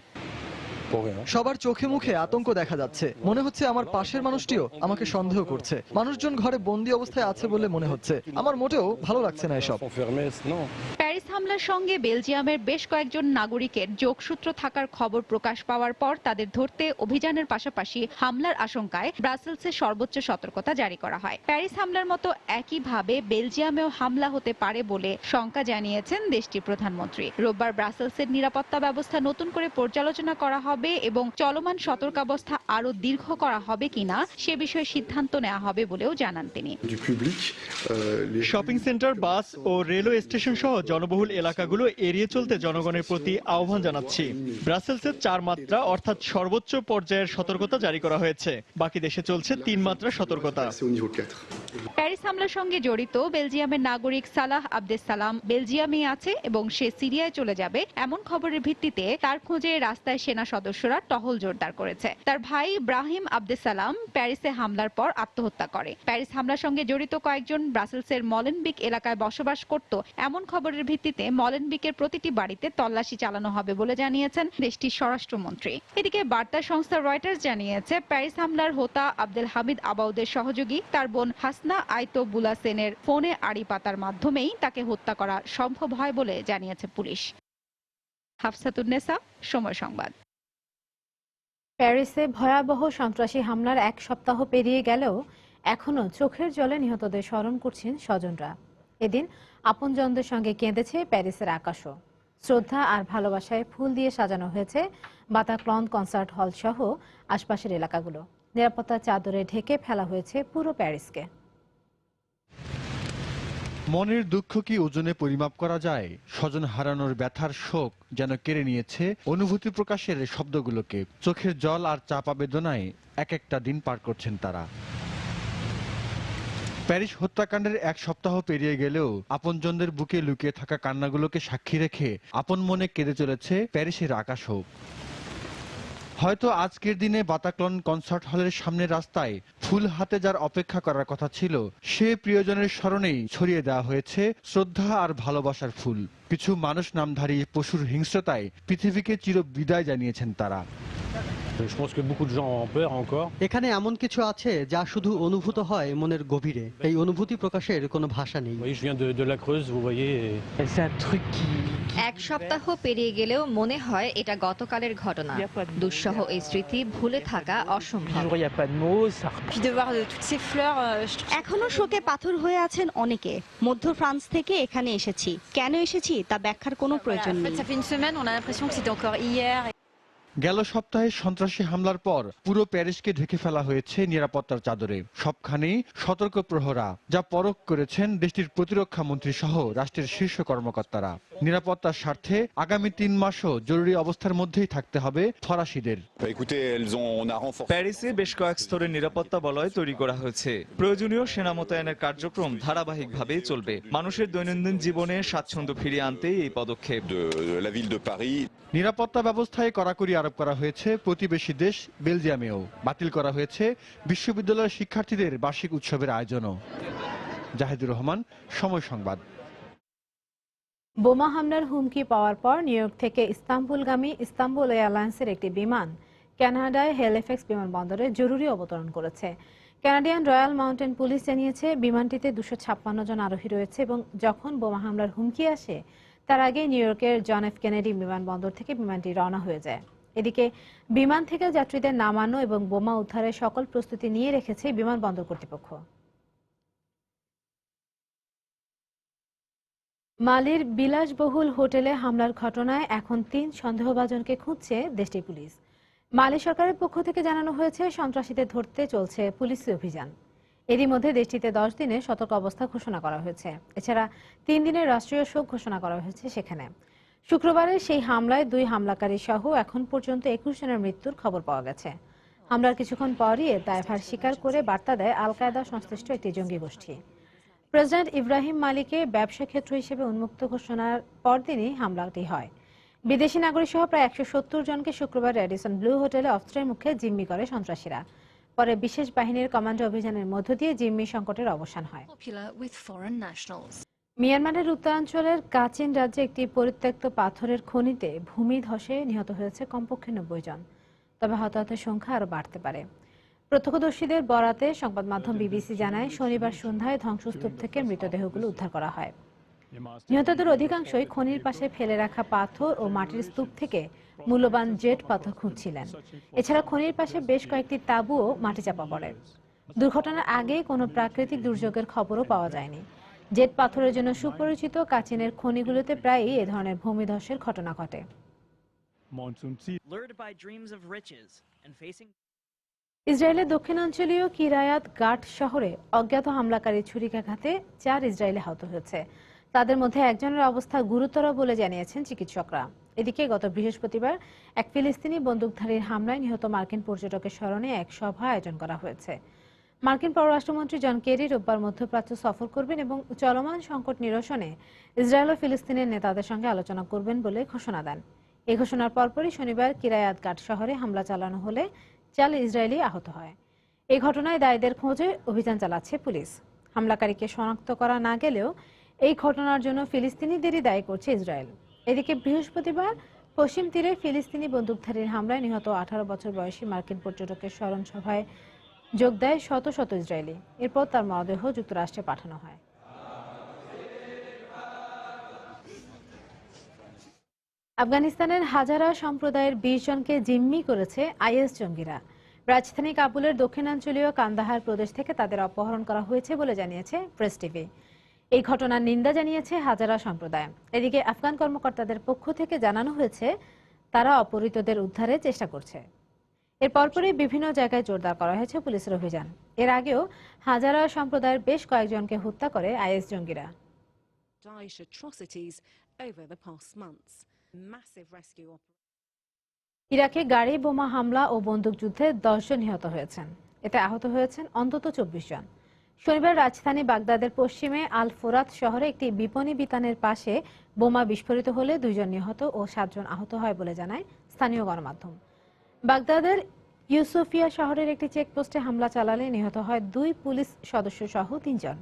সবার চোখে মুখে আতঙ্ক দেখা যাচ্ছে। মনে হচ্ছে আমার পাশের মানুষটিও আমাকে সন্দেহ করছে। মানুষজন ঘরে বন্দী অবস্থায় আছে বলে মনে হচ্ছে। আমার মোটেও ভালো লাগছে না এসব।
প্যারিস হামলার সঙ্গে বেলজিয়ামের বেশ কয়েকজন নাগরিকের যোগসূত্র থাকার খবর প্রকাশ পাওয়ার পর তাদের ধরতে অভিযানের পাশাপাশি হামলার আশঙ্কায় ব্রাসেলসে সর্বোচ্চ সতর্কতা জারি করা হয়। প্যারিস হামলার মতো একইভাবে বেলজিয়ামেও হামলা হতে পারে বলে শঙ্কা জানিয়েছেন দেশটির প্রধানমন্ত্রী। রোববার ব্রাসেলসের নিরাপত্তা ব্যবস্থা নতুন করে পর্যালোচনা করা হবে এবং চলমান সতর্কাবস্থা আরো দীর্ঘ করা হবে কিনা সে বিষয়ে সিদ্ধান্ত নেওয়া হবে বলেও জানান তিনি।
শপিং সেন্টার, বাস ও রেলওয়ে স্টেশন সহ জনবহুল এলাকাগুলো এড়িয়ে চলতে জনগণের প্রতি আহ্বান জানাচ্ছি। ব্রাসেলসে 4 মাত্রা অর্থাৎ সর্বোচ্চ পর্যায়ের সতর্কতা জারি করা হয়েছে। বাকি দেশে চলছে 3 মাত্রা সতর্কতা।
প্যারিস হামলার সঙ্গে জড়িত বেলজিয়ামের নাগরিক সালাহ আবদেসালাম বেলজিয়ামে আছে এবং সে সিরিয়ায় চলে যাবে এমন খবরের ভিত্তিতে তার খোঁজে রাস্তায় সেনা সদস্যরা টহল জোরদার করেছে। তার ভাই ব্রাহিম আবদেসালাম প্যারিসে হামলার পর আত্মহত্যা করে। প্যারিস হামলার সঙ্গে জড়িত কয়েকজন ব্রাসেলসের মলেনবিক এলাকায় বসবাস করত এমন খবরের ভিত্তিতে মলেনবিকের প্রতিটি বাড়িতে তল্লাশি চালানো হবে বলে জানিয়েছেন দেশটির স্বরাষ্ট্রমন্ত্রী। এদিকে বার্তা সংস্থা রয়টার্স জানিয়েছে প্যারিস হামলার হোতা আব্দুল হামিদ আবাউদের সহযোগী তার বোন হাসনা আইতো বুলাসেনের ফোনে আড়ি পাতার মাধ্যমেই তাকে হত্যা করা সম্ভব হয় বলে জানিয়েছে পুলিশ। হাফসাতুন্নেসা, সময় সংবাদ।
প্যারিসে ভয়াবহ সন্ত্রাসী হামলার 1 সপ্তাহ পেরিয়ে গেলেও এখনো চোখের জলে নিহতদের স্মরণ করছেন স্বজনরা। এদিন আপনজনদের সঙ্গে কেঁদেছে প্যারিসের আকাশও। শ্রদ্ধা আর ভালোবাসায় ফুল দিয়ে সাজানো হয়েছে বাতাক্লন কনসার্ট হল সহ আশপাশের এলাকাগুলো। নিরাপত্তার চাদরে ঢেকে ফেলা হয়েছে পুরো প্যারিসকে।
মনের দুঃখ কি ওজনে পরিমাপ করা যায়? স্বজন হারানোর ব্যথার শোক যেন কেড়ে নিয়েছে অনুভূতি প্রকাশের শব্দগুলোকে। চোখের জল আর চাপা বেদনায় এক একটা দিন পার করছেন তারা। প্যারিস হত্যাকাণ্ডের এক সপ্তাহ পেরিয়ে গেলেও আপনজনদের বুকে লুকিয়ে থাকা কান্নাগুলোকে সাক্ষী রেখে আপন মনে কেঁদে চলেছে প্যারিসের আকাশও। হয়তো আজকের দিনে বাতাক্লন কনসার্ট হলের সামনের রাস্তায় ফুল হাতে যার অপেক্ষা করার কথা ছিল, সে প্রিয়জনের স্মরণেই ছড়িয়ে দেওয়া হয়েছে শ্রদ্ধা আর ভালোবাসার ফুল। কিছু মানুষ নামধারী পশুর হিংস্রতায় পৃথিবীকে চির বিদায় জানিয়েছেন তারা।
এখানে এমন কিছু আছে যা শুধু অনুভূত হয় মনের গভীরে। এই অনুভূতি প্রকাশের কোনো ভাষা নেই।
এক সপ্তাহ পেরিয়ে গেলেও মনে হয় এটা গতকালের ঘটনা। দুঃসহ এই স্মৃতি ভুলে থাকা অসম্ভব।
এখনো শোকে পাথর হয়ে আছেন অনেকে। মধ্য ফ্রান্স থেকে এখানে এসেছি। কেন এসেছি তা ব্যাখ্যার কোনো প্রয়োজন নেই।
গেল সপ্তাহে সন্ত্রাসী হামলার পর পুরো প্যারিসকে ঢেকে ফেলা হয়েছে নিরাপত্তার চাদরে। সবখানেই সতর্ক প্রহরা, যা পরখ করেছেন দেশটির প্রতিরক্ষা মন্ত্রী সহ রাষ্ট্রের শীর্ষ কর্মকর্তারা। নিরাপত্তার স্বার্থে আগামী 3 মাসও জরুরি অবস্থার মধ্যেই থাকতে হবে ফরাসিদের।
প্যারিসে বেশ কয়েক স্তরের নিরাপত্তা বলয় তৈরি করা হয়েছে। প্রয়োজনীয় সেনা মোতায়েনের কার্যক্রম ধারাবাহিকভাবে চলবে। মানুষের দৈনন্দিন জীবনে স্বাচ্ছন্দ্য ফিরিয়ে আনতেই এই পদক্ষেপ।
নিরাপত্তা ব্যবস্থায় কড়াকড়ি আরোপ করা হয়েছে প্রতিবেশী দেশ বেলজিয়ামেও। বাতিল করা হয়েছে বিশ্ববিদ্যালয়ের শিক্ষার্থীদের বার্ষিক উৎসবের আয়োজনও। জাহিদুর রহমান, সময় সংবাদ।
বোমা হামলার হুমকি পাওয়ার পর নিউ ইয়র্ক থেকে ইস্তাম্বুলগামী ইস্তাম্বুল এয়ারলাইন্সের একটি বিমান কানাডায় হেলিফ্যাক্স বিমানবন্দরে জরুরি অবতরণ করেছে। কানাডিয়ান রয়্যাল মাউন্টেন পুলিশ জানিয়েছে বিমানটিতে 256 জন আরোহী রয়েছে এবং যখন বোমা হামলার হুমকি আসে তার আগে নিউ ইয়র্কের জন এফ কেনেডি বিমানবন্দর থেকে বিমানটি রওনা হয়ে যায়। এদিকে বিমান থেকে যাত্রীদের নামানো এবং বোমা উদ্ধারের সকল প্রস্তুতি নিয়ে রেখেছে বিমানবন্দর কর্তৃপক্ষ। মালির বিলাসবহুল হোটেলে হামলার ঘটনায় এখন 3 সন্দেহভাজনকে খুঁজছে দেশটির পুলিশ। মালি সরকারের পক্ষ থেকে জানানো হয়েছে সন্ত্রাসীদের ধরতে চলছে পুলিশি অভিযান। এরই মধ্যে দেশটিতে 10 দিনের সতর্ক অবস্থা ঘোষণা করা হয়েছে। এছাড়া 3 দিনের রাষ্ট্রীয় শোক ঘোষণা করা হয়েছে সেখানে। শুক্রবারের সেই হামলায় 2 হামলাকারী সহ এখন পর্যন্ত 21 জনের মৃত্যুর খবর পাওয়া গেছে। হামলার কিছুক্ষণ পরই এর দায়ভার স্বীকার করে বার্তা দেয় আল কায়েদা সংশ্লিষ্ট একটি জঙ্গি গোষ্ঠী। প্রেসিডেন্ট ইব্রাহিম মালিকে ব্যবসা ক্ষেত্র হিসেবে উন্মুক্ত ঘোষণার পরদিনই হামলাটি হয়। বিদেশি নাগরিক সহ প্রায় 170 জনকে শুক্রবার রেডিসন ব্লু হোটেলে অস্ত্রের মুখে জিম্মি করে সন্ত্রাসীরা। পরে বিশেষ বাহিনীর কমান্ডো অভিযানের মধ্য দিয়ে জিম্মি সংকটের অবসান হয়। মিয়ানমারের উত্তরাঞ্চলের কাচিন রাজ্যে একটি পরিত্যক্ত পাথরের খনিতে ভূমি ধসে নিহত হয়েছে কমপক্ষে 90 জন। তবে হতাহতের সংখ্যা আরও বাড়তে পারে। প্রত্যক্ষদর্শীদের বরাতে সংবাদ মাধ্যম বিবিসি জানায় শনিবার সন্ধ্যায় ধ্বংসস্তূপ থেকে মৃতদেহগুলো উদ্ধার করা হয়। নিহতদের অধিকাংশই খনির পাশে ফেলে রাখা পাথর ও মাটির স্তূপ থেকে মূল্যবান জেট পাথর খুঁজছিলেন। এছাড়া খনির পাশে বেশ কয়েকটি তাঁবুও মাটি চাপা পড়ে। দুর্ঘটনার আগে কোনো প্রাকৃতিক দুর্যোগের খবরও পাওয়া যায়নি। জেট পাথরের জন্য সুপরিচিত কাচিনের খনিগুলোতে প্রায়ই এ ধরনের ভূমিধসের ঘটনা ঘটে। ইসরায়েলের দক্ষিণাঞ্চলীয় কিরায়াত গাট শহরে অজ্ঞাত হামলাকারী ছুরিকাঘাতে 4 ইসরায়েলি আহত হয়েছে। তাদের মধ্যে একজনের অবস্থা গুরুতর বলে জানিয়েছেন চিকিৎসকরা। এদিকে গত বৃহস্পতিবার এক ফিলিস্তিনি বন্দুকধারীর হামলায় নিহত মার্কিন পর্যটকের স্মরণে এক সভা আয়োজন করা হয়েছে। মার্কিন পররাষ্ট্রমন্ত্রী জন কেরি রোববার মধ্যপ্রাচ্য সফর করবেন এবং চলমান সংকট নিরসনে ইসরায়েল ও ফিলিস্তিনের নেতাদের সঙ্গে আলোচনা করবেন বলে ঘোষণা দেন। এই ঘোষণার পরপরই শনিবার কিরায়াত গাট শহরে হামলা চালানো হলে 4 ইসরায়েলি আহত হয়। এই ঘটনায় দায়ীদের খোঁজে অভিযান চালাচ্ছে পুলিশ। হামলাকারীকে শনাক্ত করা না গেলেও এই ঘটনার জন্য ফিলিস্তিনিদেরই দায়ী করছে ইসরায়েল। এদিকে বৃহস্পতিবার পশ্চিম তীরে ফিলিস্তিনি বন্দুকধারীর হামলায় নিহত 18 বছর বয়সী মার্কিন পর্যটকের স্মরণ সভায় যোগ দেয় শত শত ইসরায়েলি। এরপর তার মরদেহ যুক্তরাষ্ট্রে পাঠানো হয়। আফগানিস্তানের হাজারা সম্প্রদায়ের 20 জনকে জিম্মি করেছে আইএস জঙ্গিরা। রাজধানী কাবুলের দক্ষিণাঞ্চলীয় কান্দাহার প্রদেশ থেকে তাদের অপহরণ করা হয়েছে বলে জানিয়েছে প্রেস টিভি। এই ঘটনার নিন্দা জানিয়েছে হাজারা সম্প্রদায়। এদিকে আফগান কর্মকর্তাদের পক্ষ থেকে জানানো হয়েছে তারা অপহৃতদের উদ্ধারের চেষ্টা করছে। এর পরপরই বিভিন্ন জায়গায় জোরদার করা হয়েছে পুলিশের অভিযান। এর আগেও হাজারা সম্প্রদায়ের বেশ কয়েকজনকে হত্যা করে আইএস জঙ্গিরা। ইরাকে গাড়ি বোমা হামলা ও বন্দুকযুদ্ধে 10 জন নিহত হয়েছেন। এতে আহত হয়েছেন অন্তত 24 জন। শনিবার রাজধানী বাগদাদের পশ্চিমে আল ফোরাত শহরে একটি বিপণী বিতানের পাশে বোমা বিস্ফোরিত হলে 2 জন নিহত ও 7 জন আহত হয় বলে জানায় স্থানীয় গণমাধ্যম। বাগদাদের ইউসুফিয়া শহরের একটি চেকপোস্টে হামলা চালালে নিহত হয় 2 পুলিশ সদস্য সহ 3 জন।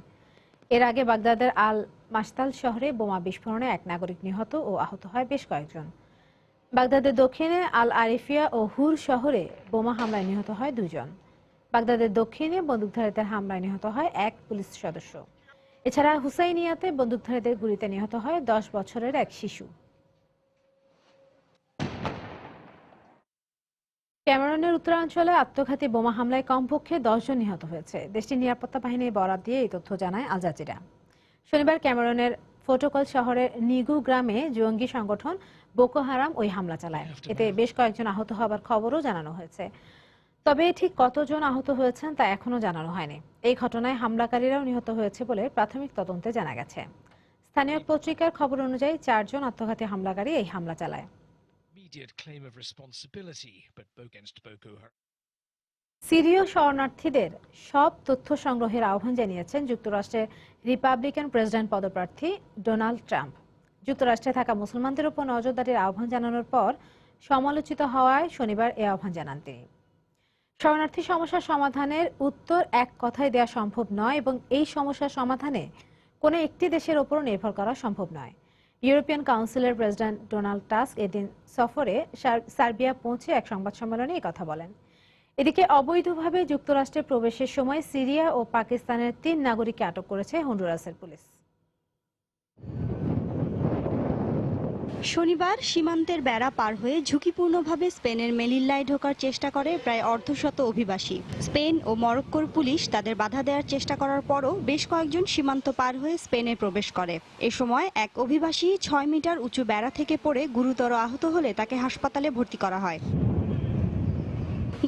এর আগে বাগদাদের আল মাস্তাল শহরে বোমা বিস্ফোরণে 1 নাগরিক নিহত ও আহত হয় বেশ কয়েকজন। বাগদাদের দক্ষিণে আল আরিফিয়া ও হুর শহরে বোমা হামলায় নিহত হয় 2 জন। বাগদাদের দক্ষিণে বন্দুকধারীদের হামলায় নিহত হয় 1 পুলিশ সদস্য। এছাড়া হুসাইনিয়াতে বন্দুকধারীদের গুলিতে নিহত হয় 10 বছরের এক শিশু। ক্যামেরনের উত্তরাঞ্চলে আত্মঘাতী বোমা হামলায় কমপক্ষে 10 জন নিহত হয়েছে। দেশটির নিরাপত্তা বাহিনীর বরাত দিয়ে এই তথ্য জানায় আল জাজিরা। শনিবার ক্যামেরনের ফোটোকল শহরের নিগু গ্রামে জঙ্গি সংগঠন বোকো হারাম ওই হামলা চালায়। এতে বেশ কয়েকজন আহত হবার খবরও জানানো হয়েছে। তবে ঠিক কতজন আহত হয়েছেন তা এখনো জানানো হয়নি। এই ঘটনায় হামলাকারীরাও নিহত হয়েছে বলে প্রাথমিক তদন্তে জানা গেছে। স্থানীয় পত্রিকার খবর অনুযায়ী 4 জন আত্মঘাতী হামলাকারী এই হামলা চালায়। সিরীয় শরণার্থীদের সব তথ্য সংগ্রহের আহ্বান জানিয়েছেন যুক্তরাষ্ট্রের রিপাবলিকান প্রেসিডেন্ট পদপ্রার্থী ডোনাল্ড ট্রাম্প। যুক্তরাষ্ট্রে থাকা মুসলমানদের উপর নজরদারির আহ্বান জানানোর পর সমালোচিত হওয়ায় শনিবার এই আহ্বান জানান তিনি। শরণার্থী সমস্যার সমাধানের উত্তর এক কথায় দেওয়া সম্ভব নয় এবং এই সমস্যার সমাধানে কোনো একটি দেশের ওপর নির্ভর করা সম্ভব নয়। ইউরোপিয়ান কাউন্সিলের প্রেসিডেন্ট ডোনাল্ড টাস্ক এদিন সফরে সার্বিয়া পৌঁছে এক সংবাদ সম্মেলনে এই কথা বলেন। এদিকে অবৈধভাবে যুক্তরাষ্ট্রে প্রবেশের সময় সিরিয়া ও পাকিস্তানের 3 নাগরিককে আটক করেছে হন্ডুরাসের পুলিশ।
শনিবার সীমান্তের বেড়া পার হয়ে ঝুঁকিপূর্ণভাবে স্পেনের মেলিল্লায় ঢোকার চেষ্টা করে প্রায় অর্ধশত অভিবাসী। স্পেন ও মরক্কোর পুলিশ তাদের বাধা দেওয়ার চেষ্টা করার পরও বেশ কয়েকজন সীমান্ত পার হয়ে স্পেনে প্রবেশ করে। এ সময় এক অভিবাসী 6 মিটার উঁচু বেড়া থেকে পড়ে গুরুতর আহত হলে তাকে হাসপাতালে ভর্তি করা হয়।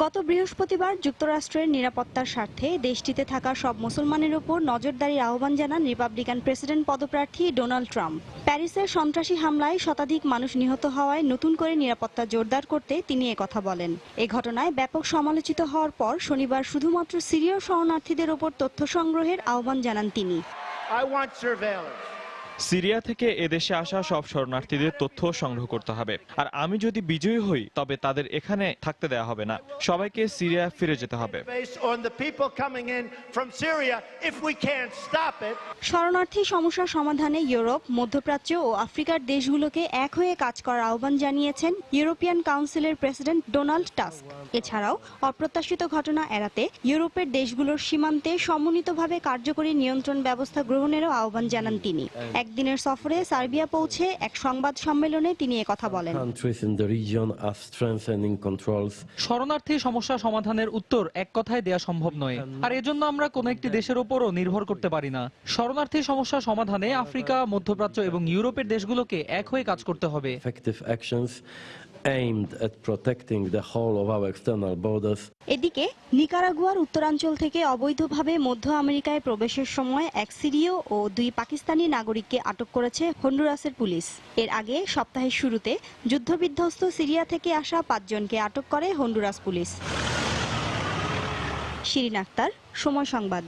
গত বৃহস্পতিবার যুক্তরাষ্ট্রের নিরাপত্তার স্বার্থে দেশটিতে থাকা সব মুসলমানের উপর নজরদারির আহ্বান জানান রিপাবলিকান প্রেসিডেন্ট পদপ্রার্থী ডোনাল্ড ট্রাম্প। প্যারিসের সন্ত্রাসী হামলায় শতাধিক মানুষ নিহত হওয়ায় নতুন করে নিরাপত্তা জোরদার করতে তিনি একথা বলেন। এ ঘটনায় ব্যাপক সমালোচিত হওয়ার পর শনিবার শুধুমাত্র সিরীয় শরণার্থীদের উপর তথ্য সংগ্রহের আহ্বান জানান তিনি।
সিরিয়া থেকে এদেশে আসা সব শরণার্থীদের তথ্য সংগ্রহ করতে হবে, আর আমি যদি বিজয়ী হই তবে তাদের এখানে থাকতে দেওয়া হবে না। সবাইকে সিরিয়া ফিরে যেতে হবে।
শরণার্থী সমস্যার সমাধানে ইউরোপ, মধ্যপ্রাচ্য ও আফ্রিকার দেশগুলোকে এক হয়ে কাজ করার আহ্বান জানিয়েছেন ইউরোপিয়ান কাউন্সিলের প্রেসিডেন্ট ডোনাল্ড টাস্ক। এছাড়াও অপ্রত্যাশিত ঘটনা এড়াতে ইউরোপের দেশগুলোর সীমান্তে সমন্বিতভাবে কার্যকরী নিয়ন্ত্রণ ব্যবস্থা গ্রহণেরও আহ্বান জানান তিনি। একদিনের সফরে সার্বিয়া পৌঁছে এক সংবাদ সম্মেলনে তিনি একথা বলেন।
শরণার্থী সমস্যা সমাধানের উত্তর এক কথায় দেয়া সম্ভব নয়, আর এজন্য আমরা কোনো একটি দেশের উপরও নির্ভর করতে পারি না। শরণার্থী সমস্যা সমাধানে আফ্রিকা, মধ্যপ্রাচ্য এবং ইউরোপের দেশগুলোকে এক হয়ে কাজ করতে হবে।
এদিকে নিকারাগুয়ার উত্তরাঞ্চল থেকে অবৈধভাবে মধ্য আমেরিকায় প্রবেশের সময় এক সিরীয় ও 2 পাকিস্তানি নাগরিককে আটক করেছে হন্ডুরাসের পুলিশ। এর আগে সপ্তাহের শুরুতে যুদ্ধবিধ্বস্ত সিরিয়া থেকে আসা 5 জনকে আটক করে হন্ডুরাস পুলিশ। শিরিন আক্তার, সময় সংবাদ।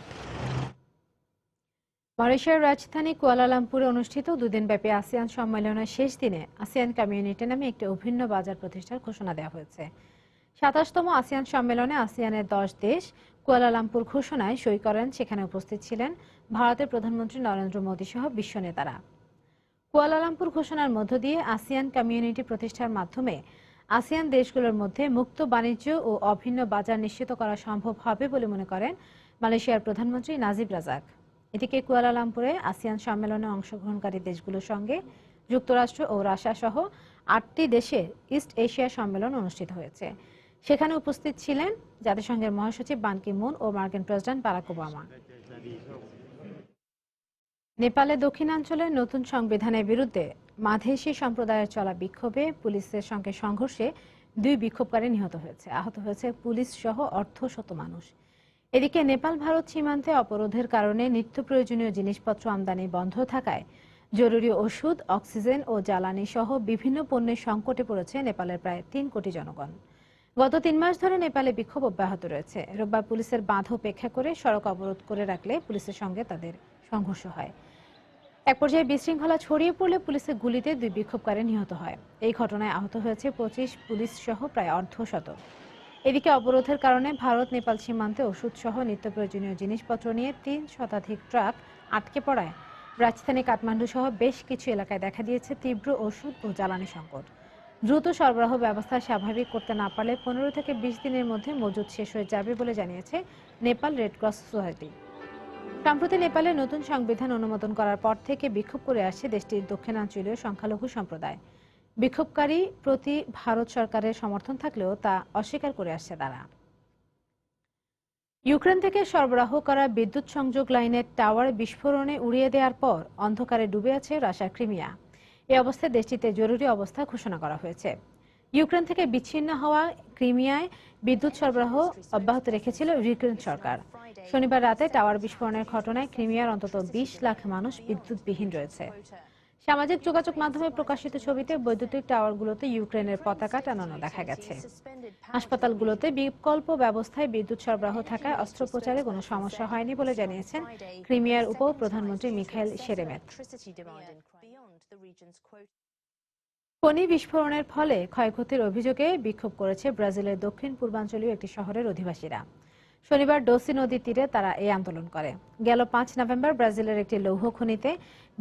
মালয়েশিয়ার রাজধানী কুয়ালালামপুরে অনুষ্ঠিত 2 দিনব্যাপী আসিয়ান সম্মেলনের শেষ দিনে আসিয়ান কমিউনিটি নামে একটি অভিন্ন বাজার প্রতিষ্ঠার ঘোষণা দেওয়া হয়েছে। 27তম আসিয়ান সম্মেলনে আসিয়ানের 10 দেশ কুয়ালালামপুর ঘোষণায় সই করেন। সেখানে উপস্থিত ছিলেন ভারতের প্রধানমন্ত্রী নরেন্দ্র মোদী সহ বিশ্ব নেতারা। কুয়ালালামপুর ঘোষণার মধ্য দিয়ে আসিয়ান কমিউনিটি প্রতিষ্ঠার মাধ্যমে আসিয়ান দেশগুলোর মধ্যে মুক্ত বাণিজ্য ও অভিন্ন বাজার নিশ্চিত করা সম্ভব হবে বলে মনে করেন মালয়েশিয়ার প্রধানমন্ত্রী নাজিব রাজাক। এদিকে কুয়ালালামপুরে আসিয়ান সম্মেলনে অংশগ্রহণকারী দেশগুলোর সঙ্গে যুক্তরাষ্ট্র ও রাশিয়া সহ 8টি দেশের ইস্ট এশিয়া সম্মেলন অনুষ্ঠিত হয়েছে। সেখানে উপস্থিত ছিলেন জাতিসংঘের মহাসচিব বান কি মুন ও মার্কিন প্রেসিডেন্ট বারাক ওবামা। নেপালে দক্ষিণাঞ্চলের নতুন সংবিধানের বিরুদ্ধে মাধেশী সম্প্রদায়ের চলা বিক্ষোভে পুলিশের সঙ্গে সংঘর্ষে 2 বিক্ষোভকারী নিহত হয়েছে। আহত হয়েছে পুলিশ সহ অর্ধশত মানুষ। এদিকে নেপাল ভারত সীমান্তে অবরোধের কারণে নিত্য প্রয়োজনীয় জিনিসপত্র আমদানি বন্ধ থাকায় জরুরি ওষুধ, অক্সিজেন ও জ্বালানি সহ বিভিন্ন পণ্যের সংকটে পড়েছে নেপালের প্রায় 3 কোটি জনগণ। গত 3 মাস ধরে নেপালে বিক্ষোভ অব্যাহত রয়েছে। রোববার পুলিশের বাধা উপেক্ষা করে সড়ক অবরোধ করে রাখলে পুলিশের সঙ্গে তাদের সংঘর্ষ হয়। এক পর্যায়ে বিশৃঙ্খলা ছড়িয়ে পড়লে পুলিশের গুলিতে 2 বিক্ষোভকারী নিহত হয়। এই ঘটনায় আহত হয়েছে 25 পুলিশ সহ প্রায় অর্ধশত। এদিকে অবরোধের কারণে ভারত নেপাল সীমান্তে ওষুধ সহ নিত্য প্রয়োজনীয় জিনিসপত্র নিয়ে 3 শতাধিক ট্রাক আটকে পড়ায় রাজধানী কাঠমান্ডু সহ বেশ কিছু এলাকায় দেখা দিয়েছে তীব্র ওষুধ ও জ্বালানি সংকট। দ্রুত সরবরাহ ব্যবস্থা স্বাভাবিক করতে না পারলে 15 থেকে 20 দিনের মধ্যে মজুদ শেষ হয়ে যাবে বলে জানিয়েছে নেপাল রেড ক্রস সোসাইটি। সম্প্রতি নেপালে নতুন সংবিধান অনুমোদন করার পর থেকে বিক্ষোভ করে আসছে দেশটির দক্ষিণাঞ্চলীয় সংখ্যালঘু সম্প্রদায়। বিক্ষোভকারী প্রতি ভারত সরকারের সমর্থন থাকলেও তা অস্বীকার করে আসছে তারা। ইউক্রেন থেকে সরবরাহ করা বিদ্যুৎ সংযোগ লাইনের টাওয়ার বিস্ফোরণে উড়িয়ে দেওয়ার পর অন্ধকারে ডুবে আছে রাশিয়ার ক্রিমিয়া। এই অবস্থায় দেশটিতে জরুরি অবস্থা ঘোষণা করা হয়েছে। ইউক্রেন থেকে বিচ্ছিন্ন হওয়া ক্রিমিয়ায় বিদ্যুৎ সরবরাহ অব্যাহত রেখেছিল ইউক্রেন সরকার। শনিবার রাতে টাওয়ার বিস্ফোরণের ঘটনায় ক্রিমিয়ার অন্তত 20 লাখ মানুষ বিদ্যুৎবিহীন রয়েছে। সামাজিক যোগাযোগ মাধ্যমে প্রকাশিত ছবিতে বৈদ্যুতিক টাওয়ারগুলোতে ইউক্রেনের পতাকা টানানো দেখা গেছে। হাসপাতালগুলোতে বিকল্প ব্যবস্থায় বিদ্যুৎ সরবরাহ থাকায় অস্ত্রোপচারে কোনো সমস্যা হয়নি বলে জানিয়েছেন ক্রিমিয়ার উপপ্রধানমন্ত্রী মিখাইল শেরেমেত। খনি বিস্ফোরণের ফলে ক্ষয়ক্ষতির অভিযোগে বিক্ষোভ করেছে ব্রাজিলের দক্ষিণ পূর্বাঞ্চলীয় একটি শহরের অধিবাসীরা। শনিবার ডোসি নদীর তীরে তারা এই আন্দোলন করে। গেল 5 নভেম্বর ব্রাজিলের একটি লৌহ খনিতে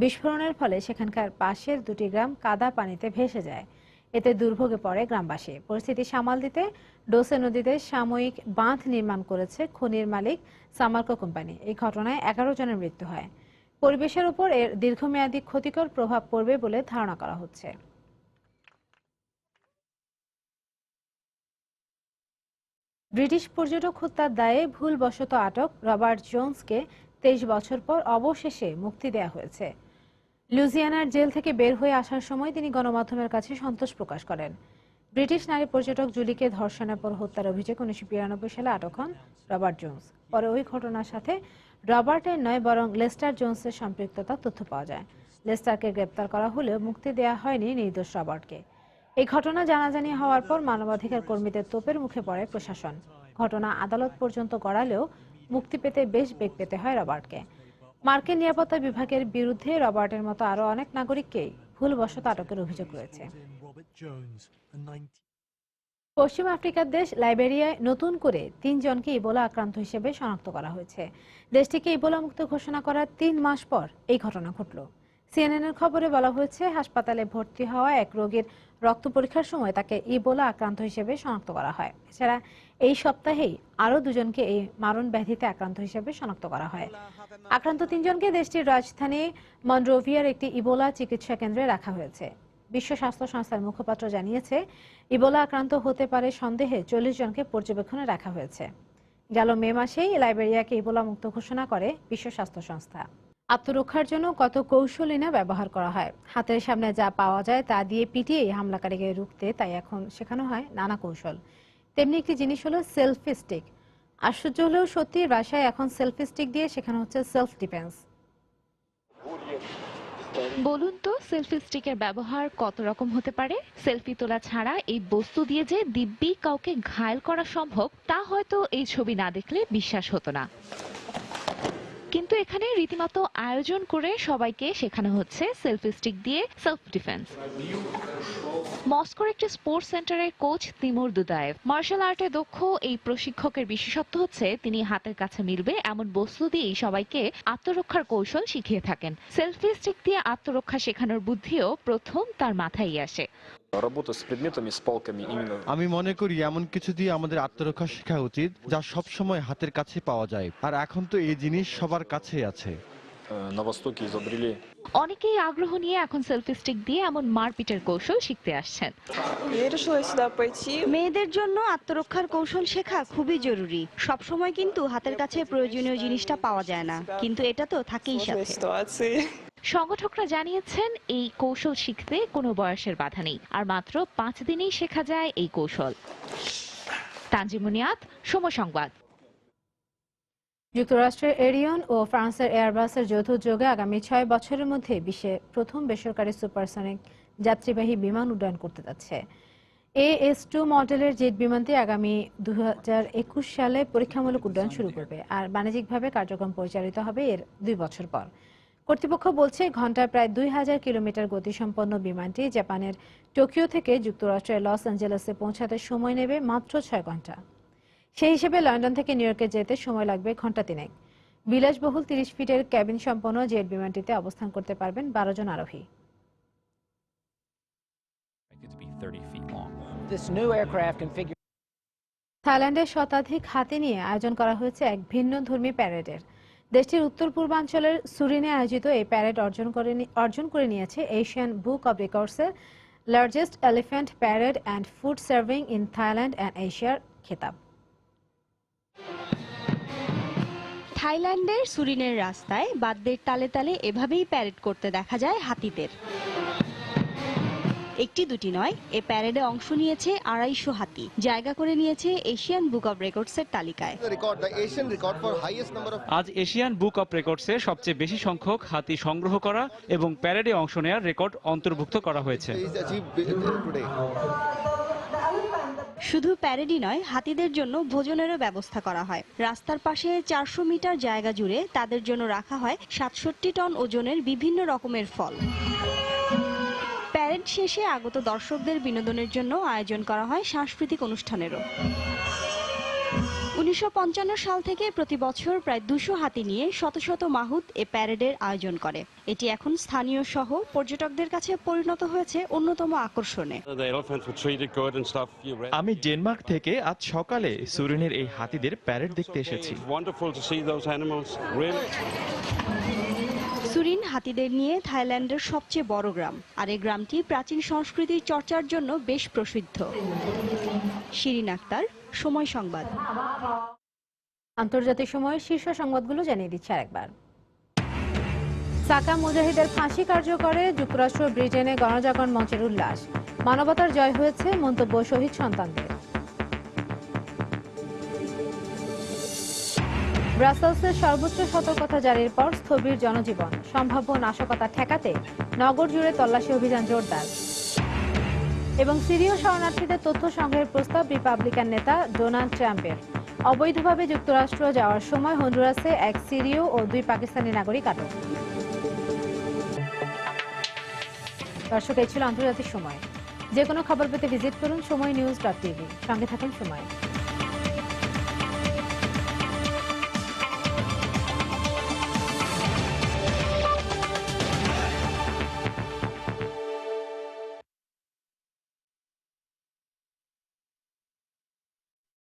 বিস্ফোরণের ফলে সেখানকার পাশের 2টি গ্রাম কাদা পানিতে ভেসে যায়। এতে দুর্ভোগে পড়ে গ্রামবাসী। পরিস্থিতি সামাল দিতে ডোসে নদীতে সাময়িক বাঁধ নির্মাণ করেছে খনির মালিক সামার্কো কোম্পানি। এই ঘটনায় 11 জনের মৃত্যু হয়। পরিবেশের উপর এর দীর্ঘমেয়াদী ক্ষতিকর প্রভাব পড়বে বলে ধারণা করা হচ্ছে। ব্রিটিশ পর্যটক হত্যার দায়ে ভুলবশত আটক রবার্ট জোন্সকে 23 বছর পর অবশেষে মুক্তি দেওয়া হয়েছে। লুইজিয়ানার জেল থেকে বের হয়ে আসার সময় তিনি গণমাধ্যমের কাছে সন্তোষ প্রকাশ করেন। ব্রিটিশ নারী পর্যটক জুলিকে ধর্ষণের পর হত্যার অভিযোগে 1992 সালে আটক হন রবার্ট জোন্স। পরে ওই ঘটনার সাথে রবার্টের নয় বরং লেস্টার জোন্সের সম্পৃক্ততার তথ্য পাওয়া যায়। লেস্টারকে গ্রেপ্তার করা হলেও মুক্তি দেওয়া হয়নি নির্দোষ রবার্টকে। এই ঘটনা জানাজানি হওয়ার পর মানবাধিকার কর্মীদের তোপের মুখে পড়ে প্রশাসন। ঘটনা আদালত পর্যন্ত গড়ালেও মুক্তি পেতে বেশ বেগ পেতে হয় রবার্টকে। মার্কিন নিরাপত্তা বিভাগের বিরুদ্ধে রবার্টের মতো আরও অনেক নাগরিককেই ভুলবশত আটকের অভিযোগ রয়েছে। পশ্চিম আফ্রিকার দেশ লাইবেরিয়ায় নতুন করে 3 জনকে ইবোলা আক্রান্ত হিসেবে শনাক্ত করা হয়েছে। দেশটিকে ইবোলা মুক্ত ঘোষণা করার 3 মাস পর এই ঘটনা ঘটল। সিএনএনের খবরে বলা হয়েছে হাসপাতালে ভর্তি হওয়া এক রোগীর রক্ত পরীক্ষার সময় তাকে ইবোলা আক্রান্ত হিসেবে শনাক্ত করা হয়। এছাড়া এই সপ্তাহেই আরও 2 জনকে এই মারণ ব্যাধিতে আক্রান্ত হিসেবে শনাক্ত করা হয়। আক্রান্ত 3 জনকে দেশটির রাজধানী মনরোভিয়ার একটি ইবোলা চিকিৎসা কেন্দ্রে রাখা হয়েছে। বিশ্ব স্বাস্থ্য সংস্থার মুখপাত্র জানিয়েছে ইবোলা আক্রান্ত হতে পারে সন্দেহে 40 জনকে পর্যবেক্ষণে রাখা হয়েছে। গেল মে মাসেই লাইবেরিয়াকে ইবোলা মুক্ত ঘোষণা করে বিশ্ব স্বাস্থ্য সংস্থা। আত্মরক্ষার জন্য কত কৌশলই না ব্যবহার করা হয়। হাতের সামনে যা পাওয়া যায় তা দিয়ে পিটিয়ে হামলাকারীকে রুখতে তাই এখন শেখানো হয় নানা কৌশল। তেমনি একটি জিনিস হলো সেলফি স্টিক। আশ্চর্য হলেও সত্যি রাশিয়ায় এখন সেলফি স্টিক দিয়ে শেখানো হচ্ছে সেলফ ডিফেন্স।
বলুন তো সেলফি স্টিকের ব্যবহার কত রকম হতে পারে? সেলফি তোলা ছাড়া এই বস্তু দিয়ে যে দিব্যি কাউকে ঘায়েল করা সম্ভব তা হয়তো এই ছবি না দেখলে বিশ্বাস হতো না। কিন্তু এখানে রীতিমতো আয়োজন করে সবাইকে শেখানো হচ্ছে সেলফি স্টিক দিয়ে সেলফ ডিফেন্স। মস্কোর একটি স্পোর্টস সেন্টারের কোচ তিমুর দুদায়েভ মার্শাল আর্টে দক্ষ এই প্রশিক্ষকের বিশেষত্ব হচ্ছে তিনি হাতের কাছে মিলবে এমন বস্তু দিয়েই সবাইকে আত্মরক্ষার কৌশল শিখিয়ে থাকেন। সেলফি স্টিক দিয়ে আত্মরক্ষা শেখানোর বুদ্ধিও প্রথম তার মাথায় আসে।
আমি মনে করি এমন কিছু দিয়ে আমাদের আত্মরক্ষা শেখা উচিত যা সব সময় হাতের কাছে পাওয়া যায়। আর এখন তো এই জিনিস সবার কাছেই আছে।
অনেকেই আগ্রহ নিয়ে এখন সেলফি স্টিক দিয়ে এমন মারপিটের কৌশল শিখতে আসছেন।
মেয়েদের জন্য আত্মরক্ষার কৌশল শেখা খুবই জরুরি। সব সময় কিন্তু হাতের কাছে প্রয়োজনীয় জিনিসটা পাওয়া যায় না, কিন্তু এটা তো থাকেই সাথে।
সংগঠকরা জানিয়েছেন এই কৌশল শিখতে কোনো বয়সের বাধা নেই, আর মাত্র 5 দিনেই শেখা যায় এই কৌশল। তানজিমুনিয়াত, সময় সংবাদ।
যুক্তরাষ্ট্রের এরিয়ন ও ফ্রান্সের এয়ারবাসের যৌথ উদ্যোগে আগামী 6 বছরের মধ্যে বিশ্বে প্রথম বেসরকারি সুপারসনিক যাত্রীবাহী বিমান উড্ডয়ন করতে যাচ্ছে। AS2 মডেলের জেট বিমানটি আগামী 2021 সালে পরীক্ষামূলক উড্ডয়ন শুরু করবে আর বাণিজ্যিকভাবে কার্যক্রম পরিচালিত হবে এর 2 বছর পর। কর্তৃপক্ষ বলছে ঘন্টায় প্রায় 2000 কিলোমিটার গতিসম্পন্ন বিমানটি জাপানের টোকিও থেকে যুক্তরাষ্ট্রের লস অ্যাঞ্জেলেসে পৌঁছাতে সময় নেবে মাত্র 6 ঘন্টা। সেই হিসেবে লন্ডন থেকে নিউইয়র্কে যেতে সময় লাগবে ঘন্টা 3। বিলাসবহুল 30 ফিটের ক্যাবিন সম্পন্ন জেট বিমানটিতে অবস্থান করতে পারবেন 12 জন আরোহী। থাইল্যান্ডের শতাধিক হাতি নিয়ে আয়োজন করা হয়েছে এক ভিন্ন ধর্মী প্যারেডের। দেশটির উত্তর পূর্বাঞ্চলের সুরিনে আয়োজিত এই প্যারেড অর্জন করে নিয়েছে এশিয়ান বুক অব রেকর্ডসের largest elephant parade and food serving in Thailand and এশিয়ার খেতাব।
থাইল্যান্ডের সুরিনের রাস্তায় বাদ্যের তালে তালে এভাবেই প্যারেড করতে দেখা যায় হাতিদের। একটি দুটি নয়, এ প্যারেডে অংশ নিয়েছে 250 হাতি, জায়গা করে নিয়েছে এশিয়ান বুক অব রেকর্ডসের তালিকায়।
আজ এশিয়ান বুক অব রেকর্ডসে সবচেয়ে বেশি সংখ্যক হাতি সংগ্রহ করা এবং প্যারেডে অংশ নেওয়ার রেকর্ড অন্তর্ভুক্ত করা হয়েছে।
শুধু প্যারেডই নয়, হাতিদের জন্য ভোজনেরও ব্যবস্থা করা হয়। রাস্তার পাশে 400 মিটার জায়গা জুড়ে তাদের জন্য রাখা হয় 67 টন ওজনের বিভিন্ন রকমের ফল। প্যারেড শেষে আগত দর্শকদের বিনোদনের জন্য আয়োজন করা হয় সাংস্কৃতিক অনুষ্ঠানেরও। 1955 সাল থেকে প্রতি বছর প্রায় 200 হাতি নিয়ে শত শত মাহুত এ প্যারেডের আয়োজন করে। এটি এখন স্থানীয় সহ পর্যটকদের কাছে পরিণত হয়েছে অন্যতম আকর্ষণে।
আমি ডেনমার্ক থেকে আজ সকালে সুরিনের এই হাতিদের প্যারেড দেখতে এসেছি।
সুরিন হাতিদের নিয়ে থাইল্যান্ডের সবচেয়ে বড় গ্রাম, আর এই গ্রামটি প্রাচীন সংস্কৃতির চর্চার জন্য বেশ প্রসিদ্ধ। শিরিন আক্তার, সময় সংবাদ।
আন্তর্জাতিক সময়ের শীর্ষ সংবাদগুলো জানিয়ে দিচ্ছে আরেকবার। সাকা মুজাহিদের ফাঁসি কার্যকরে যুক্তরাষ্ট্র ব্রিটেনে গণজাগরণ মঞ্চের উল্লাস। মানবতার জয় হয়েছে, মন্তব্য শহীদ সন্তানদের। ব্রাসেলসের সর্বোচ্চ সতর্কতা জারির পর স্থবির জনজীবন। সম্ভাব্য নাশকতা ঠেকাতে নগর জুড়ে তল্লাশি অভিযান জোরদার। এবং সিরীয় শরণার্থীদের তথ্য সংগ্রহের প্রস্তাব রিপাবলিকান নেতা ডোনাল্ড ট্রাম্পের। অবৈধভাবে যুক্তরাষ্ট্র যাওয়ার সময় হন্ডুরাসে এক সিরীয় ও 2 পাকিস্তানি নাগরিক আটক। দর্শক, এই ছিল আন্তর্জাতিক সময়। যে কোনো খবর পেতে ভিজিট করুন সময়নিউজ.tv। সঙ্গে থাকুন সময়।